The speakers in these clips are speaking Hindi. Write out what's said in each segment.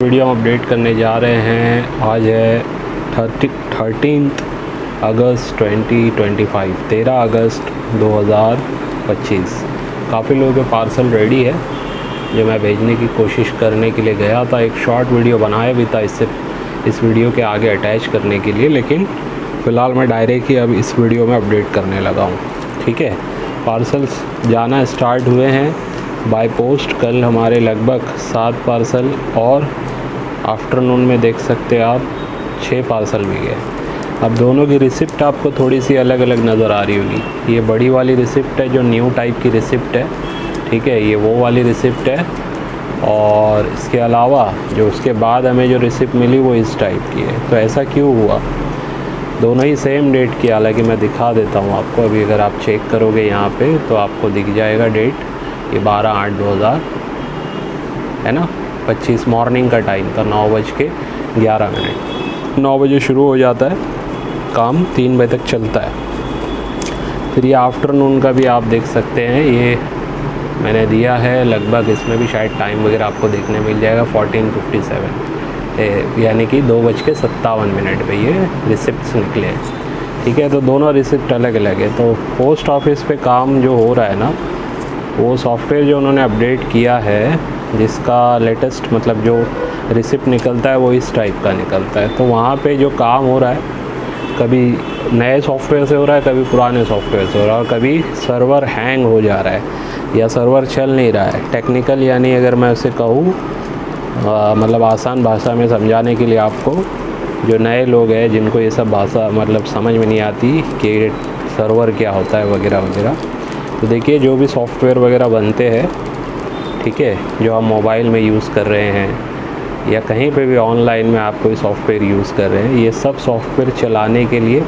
वीडियो हम अपडेट करने जा रहे हैं। आज है 13 अगस्त 2025, 13 अगस्त 2025। काफ़ी लोगों के पार्सल रेडी है जो मैं भेजने की कोशिश करने के लिए गया था। एक शॉर्ट वीडियो बनाया भी था इस वीडियो के आगे अटैच करने के लिए, लेकिन फ़िलहाल मैं डायरेक्ट ही अब इस वीडियो में अपडेट करने लगा हूँ। ठीक है, पार्सल्स जाना स्टार्ट हुए हैं बाय पोस्ट। कल हमारे लगभग 7 पार्सल और आफ्टरनून में देख सकते हैं आप 6 पार्सल भी गए। अब दोनों की रिसिप्ट आपको थोड़ी सी अलग अलग नज़र आ रही होगी। ये बड़ी वाली रिसिप्ट है जो न्यू टाइप की रिसिप्ट है, ठीक है, ये वो वाली रिसिप्ट है। और इसके अलावा जो उसके बाद हमें जो रिसिप्ट मिली वो इस टाइप की है। तो ऐसा क्यों हुआ? दोनों ही सेम डेट की, हालांकि मैं दिखा देता हूँ आपको। अभी अगर आप चेक करोगे यहाँ पे तो आपको दिख जाएगा डेट, ये 12/8/2000 है ना, 25 मॉर्निंग का टाइम था, 9:11। 9 बजे शुरू हो जाता है काम, 3 बजे तक चलता है। फिर ये आफ्टरनून का भी आप देख सकते हैं, ये मैंने दिया है लगभग, इसमें भी शायद टाइम वगैरह आपको देखने मिल जाएगा, 14:57, यानी कि 2:57 पे ये रिसिप्ट्स निकले। ठीक है, तो दोनों रिसिप्ट अलग अलग है। तो पोस्ट ऑफिस पे काम जो हो रहा है ना, वो सॉफ्टवेयर जो उन्होंने अपडेट किया है, जिसका लेटेस्ट मतलब जो रिसिप्ट निकलता है वो इस टाइप का निकलता है। तो वहाँ पे जो काम हो रहा है, कभी नए सॉफ्टवेयर से हो रहा है, कभी पुराने सॉफ्टवेयर से हो रहा है, और कभी सर्वर हैंग हो जा रहा है या सर्वर चल नहीं रहा है। टेक्निकल यानी अगर मैं उसे कहूँ मतलब आसान भाषा में समझाने के लिए आपको, जो नए लोग हैं जिनको ये सब भाषा मतलब समझ में नहीं आती कि सर्वर क्या होता है वगैरह वगैरह, तो देखिए जो भी सॉफ्टवेयर वगैरह बनते हैं, ठीक है, जो हम मोबाइल में यूज़ कर रहे हैं या कहीं पे भी ऑनलाइन में आप कोई सॉफ्टवेयर यूज़ कर रहे हैं, ये सब सॉफ्टवेयर चलाने के लिए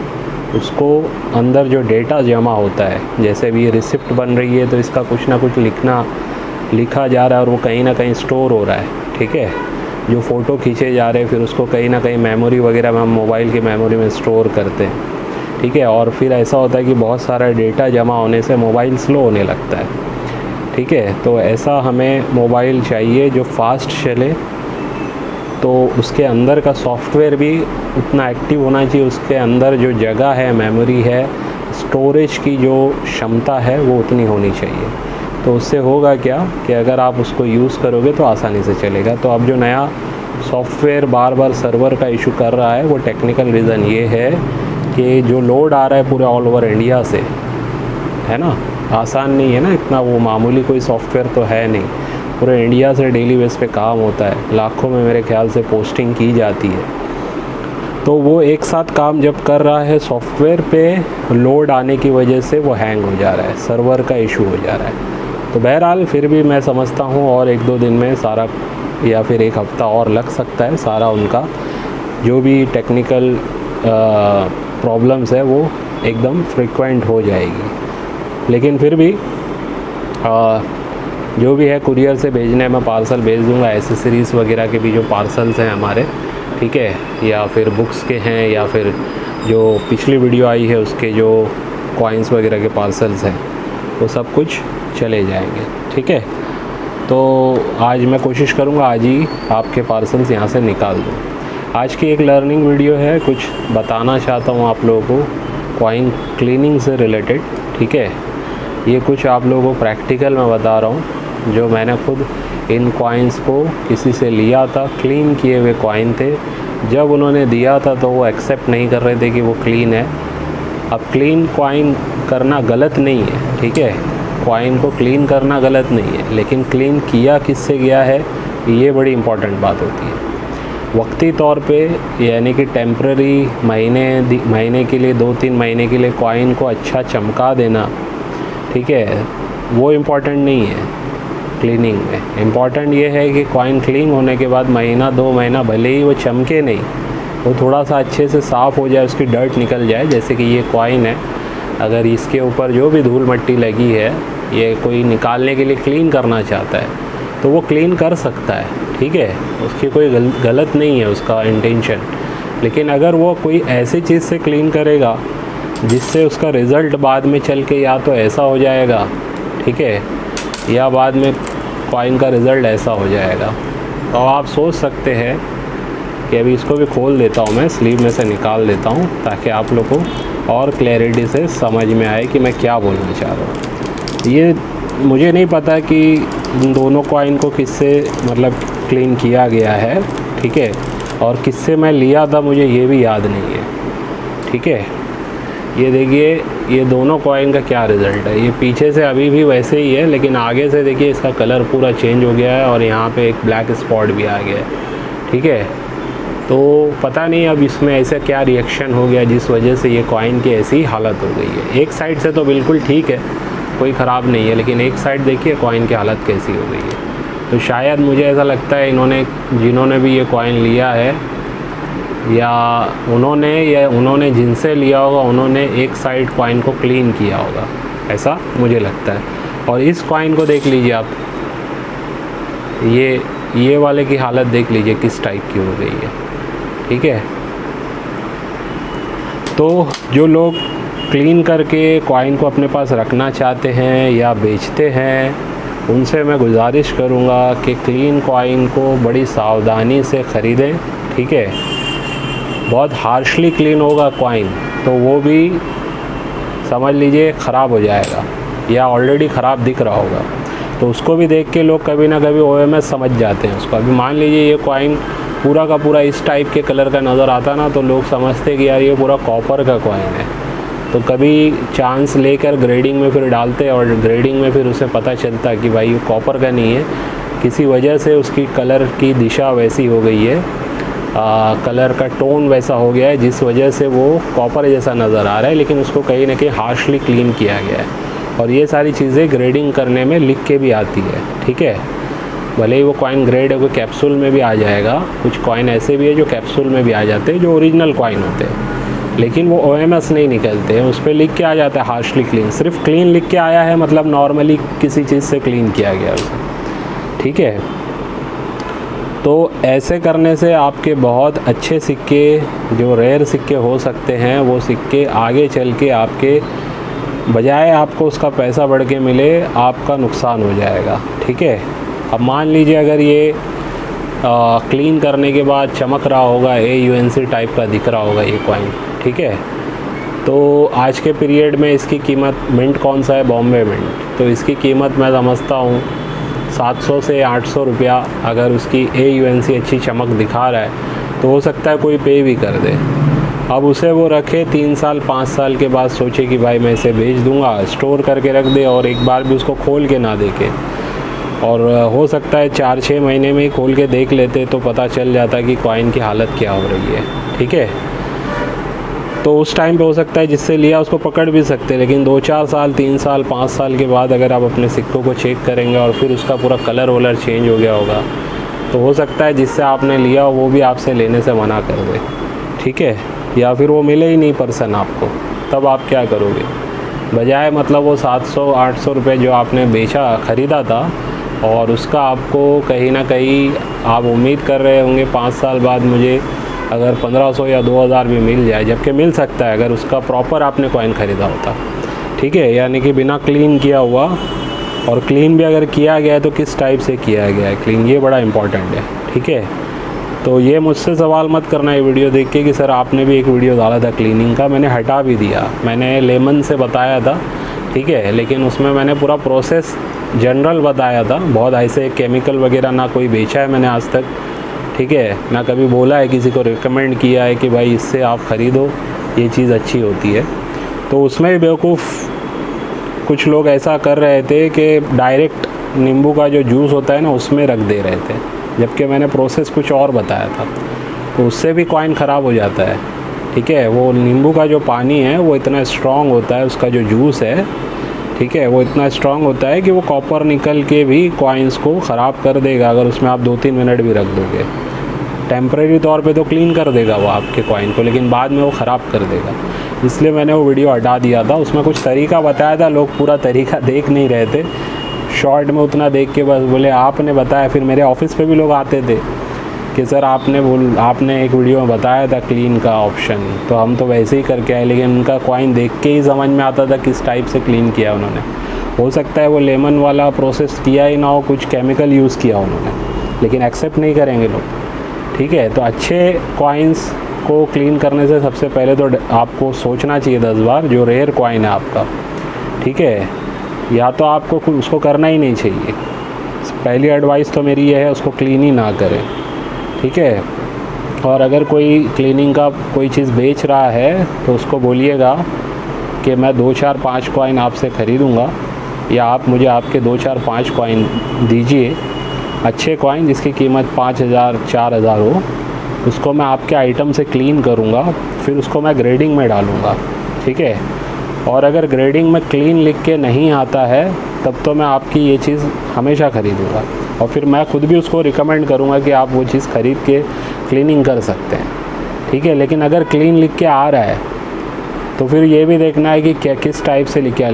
उसको अंदर जो डेटा जमा होता है, जैसे भी ये रिसिप्ट बन रही है तो इसका कुछ ना कुछ लिखा जा रहा है और वो कहीं ना कहीं स्टोर हो रहा है। ठीक है, जो फ़ोटो खींचे जा रहे हैं फिर उसको कहीं ना कहीं मेमोरी वगैरह में, हम मोबाइल की मेमोरी में स्टोर करते हैं। ठीक है, और फिर ऐसा होता है कि बहुत सारा डेटा जमा होने से मोबाइल स्लो होने लगता है। ठीक है, तो ऐसा हमें मोबाइल चाहिए जो फास्ट चले, तो उसके अंदर का सॉफ्टवेयर भी उतना एक्टिव होना चाहिए, उसके अंदर जो जगह है, मेमोरी है, स्टोरेज की जो क्षमता है वो उतनी होनी चाहिए। तो उससे होगा क्या कि अगर आप उसको यूज़ करोगे तो आसानी से चलेगा। तो अब जो नया सॉफ्टवेयर बार बार सर्वर का इशू कर रहा है, वो टेक्निकल रीज़न ये है कि जो लोड आ रहा है पूरे ऑल ओवर इंडिया से, है ना, आसान नहीं है ना इतना, वो मामूली कोई सॉफ्टवेयर तो है नहीं, पूरे इंडिया से डेली बेस पे काम होता है, लाखों में मेरे ख्याल से पोस्टिंग की जाती है। तो वो एक साथ काम जब कर रहा है सॉफ्टवेयर पे, लोड आने की वजह से वो हैंग हो जा रहा है, सर्वर का इशू हो जा रहा है। तो बहरहाल फिर भी मैं समझता हूँ और 1-2 दिन में सारा, या फिर 1 हफ़्ता और लग सकता है, सारा उनका जो भी टेक्निकल प्रॉब्लम्स है वो एकदम फ्रिक्वेंट हो जाएगी। लेकिन फिर भी जो भी है कुरियर से भेजने में पार्सल भेज दूंगा। एसेसरीज़ वगैरह के भी जो पार्सल्स हैं हमारे, ठीक है, या फिर बुक्स के हैं, या फिर जो पिछली वीडियो आई है उसके जो कॉइन्स वगैरह के पार्सल्स हैं, वो सब कुछ चले जाएंगे। ठीक है, तो आज मैं कोशिश करूँगा आज ही आपके पार्सल्स यहाँ से निकाल दूँ। आज की एक लर्निंग वीडियो है, कुछ बताना चाहता हूँ आप लोगों को कॉइन क्लीनिंग से रिलेटेड। ठीक है, ये कुछ आप लोगों को प्रैक्टिकल मैं बता रहा हूँ, जो मैंने खुद इन कॉइन्स को किसी से लिया था, क्लीन किए हुए कॉइन थे। जब उन्होंने दिया था तो वो एक्सेप्ट नहीं कर रहे थे कि वो क्लीन है। अब क्लीन कॉइन करना गलत नहीं है, ठीक है, कॉइन को क्लीन करना गलत नहीं है, लेकिन क्लीन किया किससे गया है, ये बड़ी इंपॉर्टेंट बात होती है। वक्ती तौर पे यानी कि टेम्प्ररी महीने के लिए, 2-3 महीने के लिए कॉइन को अच्छा चमका देना, ठीक है, वो इम्पॉर्टेंट नहीं है क्लीनिंग में। इम्पॉर्टेंट ये है कि कॉइन क्लीन होने के बाद 1-2 महीना भले ही वो चमके नहीं, वो थोड़ा सा अच्छे से साफ़ हो जाए, उसकी डर्ट निकल जाए। जैसे कि ये कॉइन है, अगर इसके ऊपर जो भी धूल मट्टी लगी है, ये कोई निकालने के लिए क्लीन करना चाहता है तो वो क्लीन कर सकता है। ठीक है, उसकी कोई गलत नहीं है उसका इंटेंशन। लेकिन अगर वो कोई ऐसी चीज़ से क्लीन करेगा जिससे उसका रिज़ल्ट बाद में चल के या तो ऐसा हो जाएगा, ठीक है, या बाद में कॉइन का रिज़ल्ट ऐसा हो जाएगा, तो आप सोच सकते हैं कि अभी इसको भी खोल देता हूँ, मैं स्लीव में से निकाल देता हूँ ताकि आप लोग को और क्लैरिटी से समझ में आए कि मैं क्या बोलना चाह रहा हूँ। ये मुझे नहीं पता कि इन दोनों कॉइन को किससे मतलब क्लीन किया गया है, ठीक है, और किससे मैं लिया था मुझे ये भी याद नहीं है, ठीक है। ये देखिए ये दोनों कॉइन का क्या रिज़ल्ट है। ये पीछे से अभी भी वैसे ही है, लेकिन आगे से देखिए इसका कलर पूरा चेंज हो गया है और यहाँ पे एक ब्लैक स्पॉट भी आ गया है, ठीक है। तो पता नहीं अब इसमें ऐसा क्या रिएक्शन हो गया जिस वजह से ये कॉइन की ऐसी हालत हो गई है। एक साइड से तो बिल्कुल ठीक है, कोई ख़राब नहीं है, लेकिन एक साइड देखिए कॉइन की हालत कैसी हो गई है। तो शायद मुझे ऐसा लगता है जिन्होंने भी ये कॉइन लिया है या उन्होंने जिनसे लिया होगा उन्होंने एक साइड कॉइन को क्लीन किया होगा, ऐसा मुझे लगता है। और इस कॉइन को देख लीजिए आप, ये वाले की हालत देख लीजिए किस टाइप की हो गई है, ठीक है। तो जो लोग क्लीन करके कॉइन को अपने पास रखना चाहते हैं या बेचते हैं, उनसे मैं गुजारिश करूँगा कि क्लीन कॉइन को बड़ी सावधानी से ख़रीदें, ठीक है। बहुत हार्शली क्लीन होगा कॉइन तो वो भी समझ लीजिए ख़राब हो जाएगा या ऑलरेडी ख़राब दिख रहा होगा, तो उसको भी देख के लोग कभी ना कभी OMS समझ जाते हैं उसको। अभी मान लीजिए ये कॉइन पूरा का पूरा इस टाइप के कलर का नज़र आता ना, तो लोग समझते कि यार ये पूरा कॉपर का कॉइन है। तो कभी चांस लेकर ग्रेडिंग में फिर डालते और ग्रेडिंग में फिर उसे पता चलता कि भाई ये कॉपर का नहीं है, किसी वजह से उसकी कलर की दिशा वैसी हो गई है, कलर का टोन वैसा हो गया है जिस वजह से वो कॉपर जैसा नज़र आ रहा है, लेकिन उसको कहीं ना कहीं हार्शली क्लीन किया गया है। और ये सारी चीज़ें ग्रेडिंग करने में लिख के भी आती है, ठीक है। भले ही वो कॉइन ग्रेड है, कोई कैप्सूल में भी आ जाएगा, कुछ कॉइन ऐसे भी है जो कैप्सूल में भी आ जाते हैं जो ओरिजिनल कॉइन होते हैं, लेकिन वो OMS नहीं निकलते हैं, उस पर लिख के आ जाता है हार्शली क्लीन। सिर्फ क्लीन लिख के आया है मतलब नॉर्मली किसी चीज़ से क्लीन किया गया उसे, ठीक है। तो ऐसे करने से आपके बहुत अच्छे सिक्के जो रेयर सिक्के हो सकते हैं, वो सिक्के आगे चल के आपके बजाय आपको उसका पैसा बढ़ के मिले, आपका नुकसान हो जाएगा, ठीक है। अब मान लीजिए अगर ये क्लीन करने के बाद चमक रहा होगा, AUNC टाइप का दिख रहा होगा ये कॉइन, ठीक है, तो आज के पीरियड में इसकी कीमत, मिंट कौन सा है, बॉम्बे मिंट, तो इसकी कीमत मैं समझता हूँ 700 से 800 रुपया। अगर उसकी AUNC अच्छी चमक दिखा रहा है तो हो सकता है कोई पे भी कर दे। अब उसे वो रखे 3 साल 5 साल के बाद सोचे कि भाई मैं इसे बेच दूंगा, स्टोर करके रख दे और एक बार भी उसको खोल के ना देखे, और हो सकता है 4-6 महीने में ही खोल के देख लेते तो पता चल जाता कि कॉइन की हालत क्या हो रही है, ठीक है। तो उस टाइम पे हो सकता है जिससे लिया उसको पकड़ भी सकते, लेकिन 2-4 साल 3 साल 5 साल के बाद अगर आप अपने सिक्कों को चेक करेंगे और फिर उसका पूरा कलर वलर चेंज हो गया होगा, तो हो सकता है जिससे आपने लिया वो भी आपसे लेने से मना कर दे, ठीक है, या फिर वो मिले ही नहीं पर्सन आपको, तब आप क्या करोगे। बजाय मतलब वो 700-800 रुपये जो आपने ख़रीदा था और उसका आपको कहीं ना कहीं आप उम्मीद कर रहे होंगे 5 साल बाद मुझे अगर 1500 या 2000 भी मिल जाए, जबकि मिल सकता है अगर उसका प्रॉपर आपने कॉइन ख़रीदा होता, ठीक है, यानी कि बिना क्लीन किया हुआ, और क्लीन भी अगर किया गया है तो किस टाइप से किया गया है क्लीन, ये बड़ा इंपॉर्टेंट है, ठीक है। तो ये मुझसे सवाल मत करना ये वीडियो देख के कि सर आपने भी एक वीडियो डाला था क्लीनिंग का, मैंने हटा भी दिया, मैंने लेमन से बताया था, ठीक है, लेकिन उसमें मैंने पूरा प्रोसेस जनरल बताया था, बहुत ऐसे केमिकल वगैरह ना कोई बेचा है मैंने आज तक, ठीक है, ना कभी बोला है किसी को रिकमेंड किया है कि भाई इससे आप ख़रीदो ये चीज़ अच्छी होती है। तो उसमें भी बेवकूफ़ कुछ लोग ऐसा कर रहे थे कि डायरेक्ट नींबू का जो जूस होता है ना उसमें रख दे रहे थे, जबकि मैंने प्रोसेस कुछ और बताया था, तो उससे भी कॉइन ख़राब हो जाता है, ठीक है। वो नींबू का जो पानी है वो इतना स्ट्रॉन्ग होता है, उसका जो जूस है, ठीक है, वो इतना स्ट्रॉन्ग होता है कि वो कॉपर निकल के भी कॉइन्स को ख़राब कर देगा अगर उसमें आप 2-3 मिनट भी रख दोगे। टेम्परेरी तौर पे तो क्लीन कर देगा वो आपके कॉइन को, लेकिन बाद में वो ख़राब कर देगा, इसलिए मैंने वो वीडियो हटा दिया था। उसमें कुछ तरीका बताया था, लोग पूरा तरीका देख नहीं रहे थे, शॉर्ट में उतना देख के बस बोले आपने बताया। फिर मेरे ऑफिस पे भी लोग आते थे कि सर आपने एक वीडियो में बताया था क्लीन का ऑप्शन, तो हम तो वैसे ही करके आए, लेकिन उनका कॉइन देख के ही समझ में आता था किस टाइप से क्लीन किया उन्होंने। हो सकता है वो लेमन वाला प्रोसेस किया ही ना हो, कुछ केमिकल यूज़ किया उन्होंने, लेकिन एक्सेप्ट नहीं करेंगे लोग, ठीक है। तो अच्छे कॉइन्स को क्लीन करने से सबसे पहले तो आपको सोचना चाहिए 10 बार, जो रेयर कॉइन है आपका, ठीक है, या तो आपको उसको करना ही नहीं चाहिए। पहली एडवाइस तो मेरी ये है, उसको क्लीन ही ना करें, ठीक है। और अगर कोई क्लीनिंग का कोई चीज़ बेच रहा है तो उसको बोलिएगा कि मैं 2 4 5 कॉइन आपसे ख़रीदूँगा, या आप मुझे आपके 2 4 5 कॉइन दीजिए, अच्छे कॉइन जिसकी कीमत 5000 4000 हो, उसको मैं आपके आइटम से क्लीन करूँगा, फिर उसको मैं ग्रेडिंग में डालूँगा, ठीक है। और अगर ग्रेडिंग में क्लीन लिख के नहीं आता है तब तो मैं आपकी ये चीज़ हमेशा ख़रीदूँगा, और फिर मैं खुद भी उसको रिकमेंड करूँगा कि आप वो चीज़ ख़रीद के क्लीनिंग कर सकते हैं, ठीक है। लेकिन अगर क्लीन लिख के आ रहा है तो फिर ये भी देखना है कि क्या किस टाइप से लिख के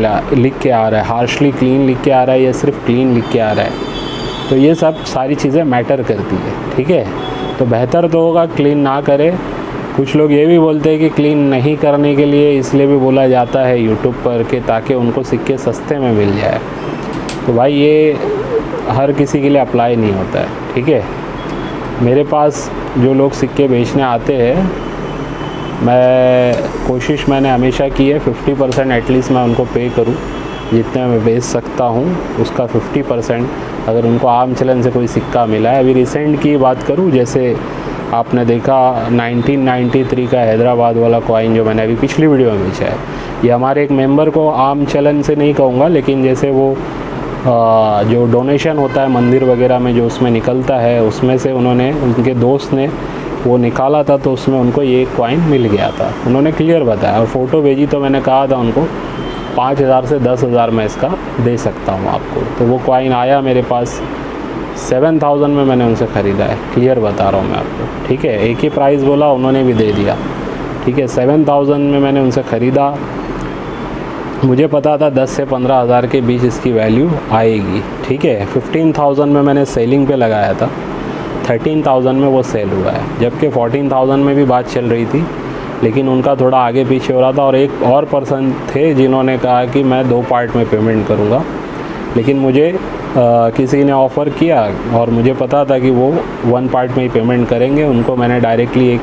आ रहा है, हार्शली क्लीन लिख के आ रहा है या सिर्फ क्लीन लिख के आ रहा है। तो ये सब सारी चीज़ें मैटर करती है, ठीक है। तो बेहतर तो होगा क्लीन ना करें। कुछ लोग ये भी बोलते हैं कि क्लीन नहीं करने के लिए इसलिए भी बोला जाता है यूट्यूब पर कि ताकि उनको सिक्के सस्ते में मिल जाए। तो भाई ये हर किसी के लिए अप्लाई नहीं होता है, ठीक है। मेरे पास जो लोग सिक्के बेचने आते हैं, मैंने हमेशा की है 50% एटलीस्ट मैं उनको पे करूं, जितने मैं बेच सकता हूं उसका 50%। अगर उनको आम चलन से कोई सिक्का मिला है, अभी रिसेंट की बात करूं, जैसे आपने देखा 1993 का हैदराबाद वाला कॉइन जो मैंने अभी पिछली वीडियो में बेचा है, ये हमारे एक मेंबर को आम चलन से नहीं कहूँगा, लेकिन जैसे वो जो डोनेशन होता है मंदिर वगैरह में जो उसमें निकलता है, उसमें से उनके दोस्त ने वो निकाला था, तो उसमें उनको ये कॉइन मिल गया था। उन्होंने क्लियर बताया और फ़ोटो भेजी, तो मैंने कहा था उनको 5000 से 10,000 मैं इसका दे सकता हूँ आपको। तो वो कॉइन आया मेरे पास 7000 में, मैंने उनसे ख़रीदा है, क्लियर बता रहा हूँ मैं आपको, ठीक है। एक ही प्राइस बोला, उन्होंने भी दे दिया, ठीक है। 7000 में मैंने उनसे ख़रीदा। मुझे पता था 10 से 15,000 के बीच इसकी वैल्यू आएगी, ठीक है। 15,000 में मैंने सेलिंग पे लगाया था, 13,000 में वो सेल हुआ है, जबकि 14,000 में भी बात चल रही थी, लेकिन उनका थोड़ा आगे पीछे हो रहा था। और एक और पर्सन थे जिन्होंने कहा कि मैं 2 पार्ट में पेमेंट करूँगा, लेकिन मुझे किसी ने ऑफ़र किया और मुझे पता था कि वो 1 पार्ट में ही पेमेंट करेंगे। उनको मैंने डायरेक्टली एक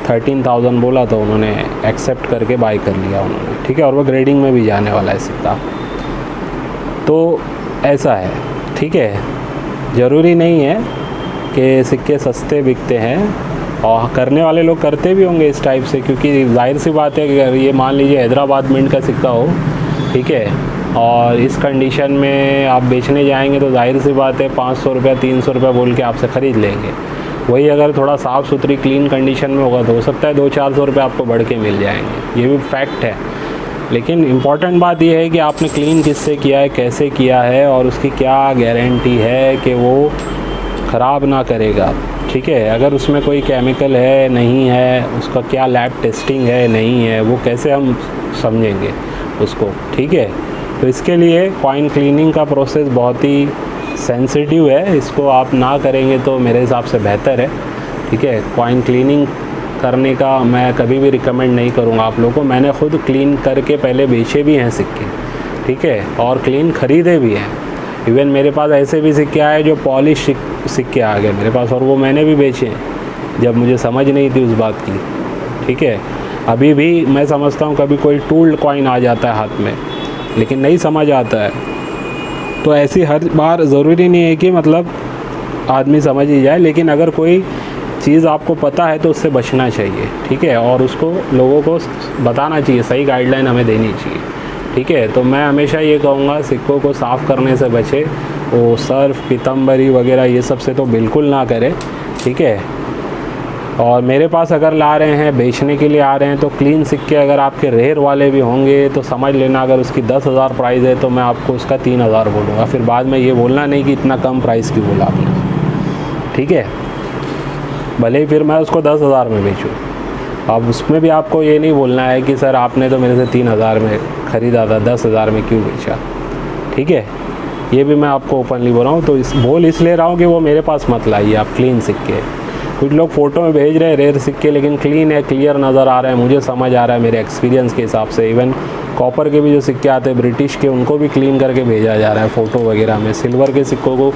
13,000 बोला, तो उन्होंने एक्सेप्ट करके बाय कर लिया उन्होंने, ठीक है। और वो ग्रेडिंग में भी जाने वाला है सिक्का। तो ऐसा है, ठीक है। ज़रूरी नहीं है कि सिक्के सस्ते बिकते हैं, और करने वाले लोग करते भी होंगे इस टाइप से, क्योंकि जाहिर सी बात है कि अगर ये मान लीजिए हैदराबाद मिंट का सिक्का हो, ठीक है, और इस कंडीशन में आप बेचने जाएंगे तो जाहिर सी बात है 500 रुपये 300 रुपये बोल के आपसे ख़रीद लेंगे। वही अगर थोड़ा साफ़ सुथरी क्लीन कंडीशन में होगा तो हो सकता है 200-400 रुपये आपको बढ़ के मिल जाएंगे, ये भी फैक्ट है। लेकिन इम्पॉर्टेंट बात यह है कि आपने क्लीन किससे किया है, कैसे किया है, और उसकी क्या गारंटी है कि वो ख़राब ना करेगा, ठीक है। अगर उसमें कोई केमिकल है नहीं है, उसका क्या लैब टेस्टिंग है नहीं है, वो कैसे हम समझेंगे उसको, ठीक है। तो इसके लिए कॉइन क्लीनिंग का प्रोसेस बहुत ही सेंसिटिव है, इसको आप ना करेंगे तो मेरे हिसाब से बेहतर है, ठीक है। कॉइन क्लीनिंग करने का मैं कभी भी रिकमेंड नहीं करूँगा आप लोगों को। मैंने खुद क्लीन करके पहले बेचे भी हैं सिक्के, ठीक है, और क्लीन ख़रीदे भी हैं। इवन मेरे पास ऐसे भी सिक्के आए जो पॉलिश सिक्के आ गए मेरे पास, और वो मैंने भी बेचे हैं जब मुझे समझ नहीं थी उस बात की, ठीक है। अभी भी मैं समझता हूँ कभी कोई टूल्ड कॉइन आ जाता है हाथ में, लेकिन नहीं समझ आता है, तो ऐसी हर बार ज़रूरी नहीं है कि मतलब आदमी समझ ही जाए, लेकिन अगर कोई चीज़ आपको पता है तो उससे बचना चाहिए, ठीक है, और उसको लोगों को बताना चाहिए, सही गाइडलाइन हमें देनी चाहिए, ठीक है। तो मैं हमेशा ये कहूँगा सिक्कों को साफ़ करने से बचे, वो सर्फ पीतम्बरी वगैरह ये सब से तो बिल्कुल ना करें, ठीक है। और मेरे पास अगर ला रहे हैं बेचने के लिए आ रहे हैं तो क्लीन सिक्के अगर आपके रेयर वाले भी होंगे तो समझ लेना, अगर उसकी 10,000 प्राइस है तो मैं आपको उसका 3,000 बोलूँगा। फिर बाद में ये बोलना नहीं कि इतना कम प्राइस क्यों बोला आपने, ठीक है। भले ही फिर मैं उसको 10,000 में बेचूँ, अब उसमें भी आपको ये नहीं बोलना है कि सर आपने तो मेरे से 3,000 में ख़रीदा था, 10,000 में क्यों बेचा, ठीक है। ये भी मैं आपको ओपनली बोल रहा हूँ। तो बोल इसलिए रहा हूँ कि वो मेरे पास मत लाइए आप क्लीन सिक्के। कुछ लोग फ़ोटो में भेज रहे हैं रेयर सिक्के, लेकिन क्लीन है, क्लियर नज़र आ रहा है, मुझे समझ आ रहा है मेरे एक्सपीरियंस के हिसाब से। इवन कॉपर के भी जो सिक्के आते हैं ब्रिटिश के, उनको भी क्लीन करके भेजा जा रहा है फ़ोटो वगैरह में। सिल्वर के सिक्कों को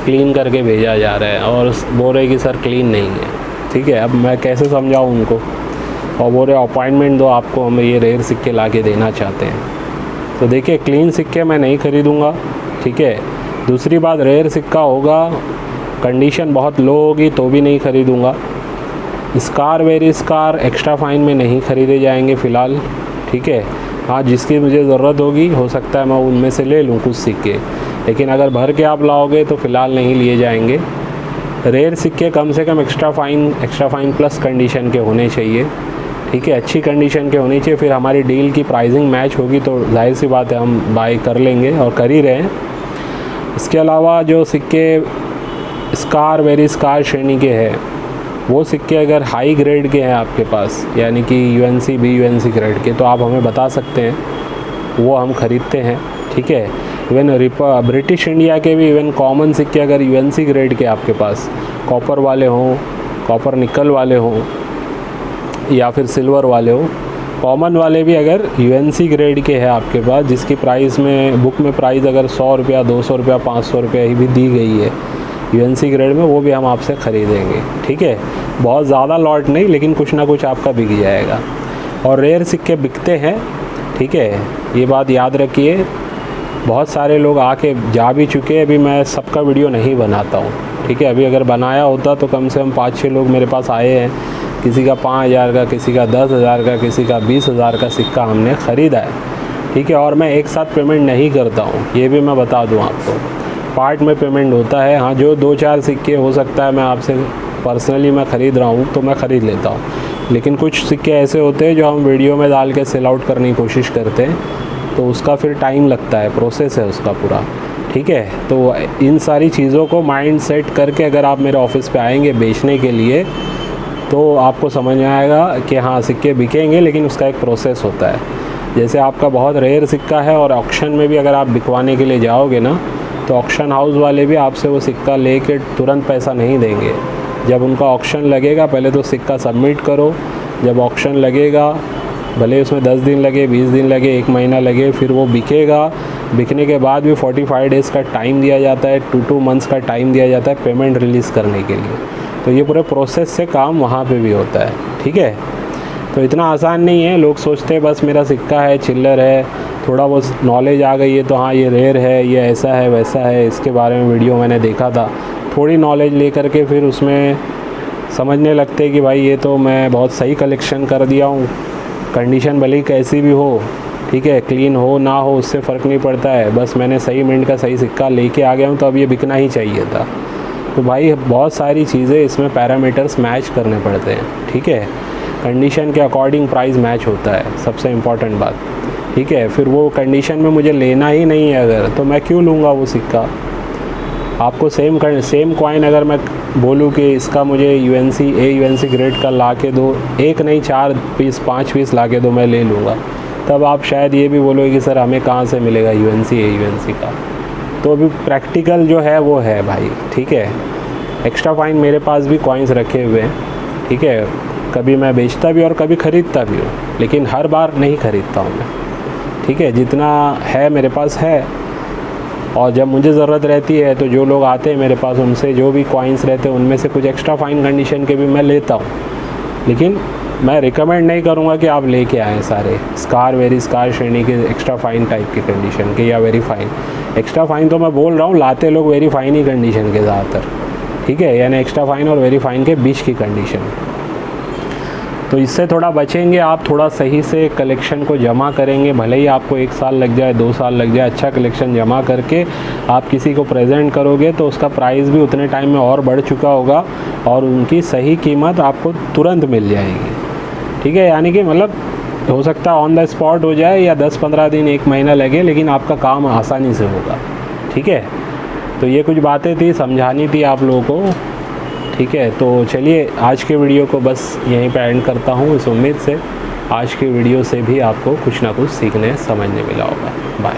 क्लीन करके भेजा जा रहा है और बोल रहे कि सर क्लीन नहीं है। ठीक है, अब मैं कैसे समझाऊँ उनको, और बोल रहे अपॉइंटमेंट दो, आपको हम ये रेयर सिक्के ला के देना चाहते हैं। तो देखिए, क्लीन सिक्के मैं नहीं ख़रीदूँगा। ठीक है, दूसरी बात, रेयर सिक्का होगा, कंडीशन बहुत लो होगी तो भी नहीं ख़रीदूँगा। स्कार वेरी स्कार एक्स्ट्रा फाइन में नहीं ख़रीदे जाएंगे फ़िलहाल। ठीक है, हाँ जिसकी मुझे ज़रूरत होगी हो सकता है मैं उनमें से ले लूँ कुछ सिक्के, लेकिन अगर भर के आप लाओगे तो फ़िलहाल नहीं लिए जाएंगे। रेयर सिक्के कम से कम एक्स्ट्रा फाइन प्लस कंडीशन के होने चाहिए। ठीक है, अच्छी कंडीशन के होने चाहिए, फिर हमारी डील की प्राइसिंग मैच होगी तो जाहिर सी बात है हम बाई कर लेंगे और कर ही रहे हैं। इसके अलावा जो सिक्के स्कार वेरी स्कार श्रेणी के हैं, वो सिक्के अगर हाई ग्रेड के हैं आपके पास, यानी कि UNC BUNC ग्रेड के, तो आप हमें बता सकते हैं, वो हम ख़रीदते हैं। ठीक है, इवन ब्रिटिश इंडिया के भी इवन कॉमन सिक्के अगर UNC ग्रेड के आपके पास कॉपर वाले हों, कॉपर निकल वाले हों या फिर सिल्वर वाले हो, कॉमन वाले भी अगर UNC ग्रेड के हैं आपके पास, जिसकी प्राइस में बुक में प्राइस अगर 100 रुपया 200 रुपया 500 रुपया ही भी दी गई है UNC ग्रेड में, वो भी हम आपसे ख़रीदेंगे। ठीक है, बहुत ज़्यादा लॉट नहीं, लेकिन कुछ ना कुछ आपका बिक जाएगा। और रेयर सिक्के बिकते हैं। ठीक है, ये बात याद रखिए। बहुत सारे लोग आके जा भी चुके हैं, अभी मैं सबका वीडियो नहीं बनाता हूँ। ठीक है, अभी अगर बनाया होता तो कम से कम 5-6 लोग मेरे पास आए हैं, किसी का 5000 का, किसी का 10,000 का, किसी का 20,000 का सिक्का हमने ख़रीदा है। ठीक है, और मैं एक साथ पेमेंट नहीं करता हूँ, ये भी मैं बता दूँ आपको, पार्ट में पेमेंट होता है। हाँ, जो 2-4 सिक्के हो सकता है मैं आपसे पर्सनली मैं ख़रीद रहा हूँ तो मैं ख़रीद लेता हूँ, लेकिन कुछ सिक्के ऐसे होते हैं जो हम वीडियो में डाल के सेल आउट करने की कोशिश करते हैं, तो उसका फिर टाइम लगता है, प्रोसेस है उसका पूरा। ठीक है, तो इन सारी चीज़ों को माइंड सेट करके अगर आप मेरे ऑफिस पे आएंगे बेचने के लिए, तो आपको समझ में आएगा कि हाँ सिक्के बिकेंगे, लेकिन उसका एक प्रोसेस होता है। जैसे आपका बहुत रेयर सिक्का है और ऑक्शन में भी अगर आप बिकवाने के लिए जाओगे ना, तो ऑक्शन हाउस वाले भी आपसे वो सिक्का लेके तुरंत पैसा नहीं देंगे। जब उनका ऑक्शन लगेगा, पहले तो सिक्का सबमिट करो, जब ऑक्शन लगेगा, भले उसमें 10 दिन लगे, 20 दिन लगे, 1 महीना लगे, फिर वो बिकेगा। बिकने के बाद भी 45 डेज़ का टाइम दिया जाता है, 2 मंथ्स का टाइम दिया जाता है पेमेंट रिलीज़ करने के लिए। तो ये पूरे प्रोसेस से काम वहाँ पे भी होता है। ठीक है, तो इतना आसान नहीं है। लोग सोचते हैं बस मेरा सिक्का है, चिल्लर है, थोड़ा बहुत नॉलेज आ गई है तो हाँ ये रेयर है, ये ऐसा है वैसा है, इसके बारे में वीडियो मैंने देखा था, थोड़ी नॉलेज ले करके फिर उसमें समझने लगते कि भाई ये तो मैं बहुत सही कलेक्शन कर दिया हूँ, कंडीशन भले ही कैसी भी हो, ठीक है, क्लीन हो ना हो उससे फ़र्क नहीं पड़ता है, बस मैंने सही मिनट का सही सिक्का लेके आ गया हूँ तो अब ये बिकना ही चाहिए था। तो भाई बहुत सारी चीज़ें इसमें पैरामीटर्स मैच करने पड़ते हैं। ठीक है, कंडीशन के अकॉर्डिंग प्राइस मैच होता है, सबसे इम्पॉर्टेंट बात। ठीक है, फिर वो कंडीशन में मुझे लेना ही नहीं है अगर, तो मैं क्यों लूँगा वो सिक्का। आपको सेम कॉइन अगर मैं बोलूँ कि इसका मुझे UNC ग्रेड का ला के दो, एक नहीं 4 पीस 5 पीस ला के दो, मैं ले लूँगा, तब आप शायद ये भी बोलोगे कि सर हमें कहाँ से मिलेगा UNC का। तो अभी प्रैक्टिकल जो है वो है भाई। ठीक है, एक्स्ट्रा फाइन मेरे पास भी कॉइन्स रखे हुए हैं। ठीक है, कभी मैं बेचता भी और कभी ख़रीदता भी हूँ, लेकिन हर बार नहीं ख़रीदता हूँ मैं। ठीक है, जितना है मेरे पास है, और जब मुझे ज़रूरत रहती है तो जो लोग आते हैं मेरे पास उनसे जो भी कॉइन्स रहते हैं उनमें से कुछ एक्स्ट्रा फाइन कंडीशन के भी मैं लेता हूँ, लेकिन मैं रिकमेंड नहीं करूँगा कि आप लेके आएँ सारे वेरी स्कार श्रेणी के एक्स्ट्रा फाइन टाइप के कंडीशन के या वेरी फाइन। एक्स्ट्रा फाइन तो मैं बोल रहा हूँ, लाते लोग वेरी फाइन ही कंडीशन के ज़्यादातर। ठीक है, यानी एक्स्ट्रा फाइन और वेरी फाइन के बीच की कंडीशन। तो इससे थोड़ा बचेंगे आप, थोड़ा सही से कलेक्शन को जमा करेंगे, भले ही आपको 1 साल लग जाए 2 साल लग जाए, अच्छा कलेक्शन जमा करके आप किसी को प्रेजेंट करोगे तो उसका प्राइस भी उतने टाइम में और बढ़ चुका होगा और उनकी सही कीमत आपको तुरंत मिल जाएगी। ठीक है, यानी कि मतलब हो सकता है ऑन द स्पॉट हो जाए या 10-15 दिन 1 महीना लगे, लेकिन आपका काम आसानी से होगा। ठीक है, तो ये कुछ बातें थी, समझानी थी आप लोगों को। ठीक है, तो चलिए आज के वीडियो को बस यहीं पे एंड करता हूँ, इस उम्मीद से आज के वीडियो से भी आपको कुछ ना कुछ सीखने समझने मिला होगा। बाय।